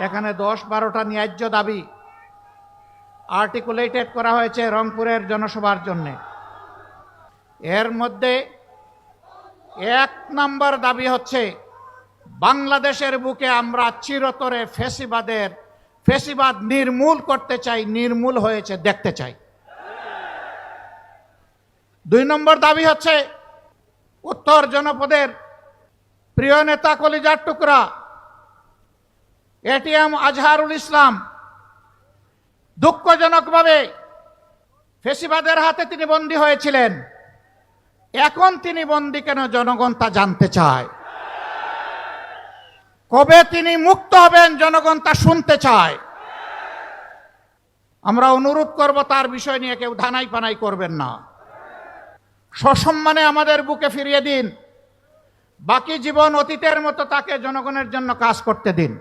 এখানে 10-12টা ন্যায্য দাবি আর্টিকুলেটেড করা হয়েছে রংপুরের জনসভার জন্য। এর মধ্যে 1 নম্বর দাবি হচ্ছে বাংলাদেশের বুকে আমরা চিরতরে ফ্যাসিবাদ নির্মূল করতে চাই, নির্মূল হয়েছে দেখতে চাই। 2 নম্বর দাবি হচ্ছে উত্তর জনপদের প্রিয় নেতা কলিজার টুকরা এটিএম আজহারুল ইসলাম দুঃখজনকভাবে ফ্যাসিবাদের হাতে তিনি বন্দী হয়েছিলেন। এখন তিনি বন্দী কেন, জনগণ তা জানতে চায়। কবে তিনি মুক্ত হবেন, জনগণ তা শুনতে চায়। আমরা অনুরোধ করব তার বিষয় নিয়ে কেউ ধানাই পানাই করবেন না। সসম্মানে আমাদের বুকে ফিরিয়ে দিন। বাকি জীবন অতীতের মতো তাকে জনগণের জন্য কাজ করতে দিন।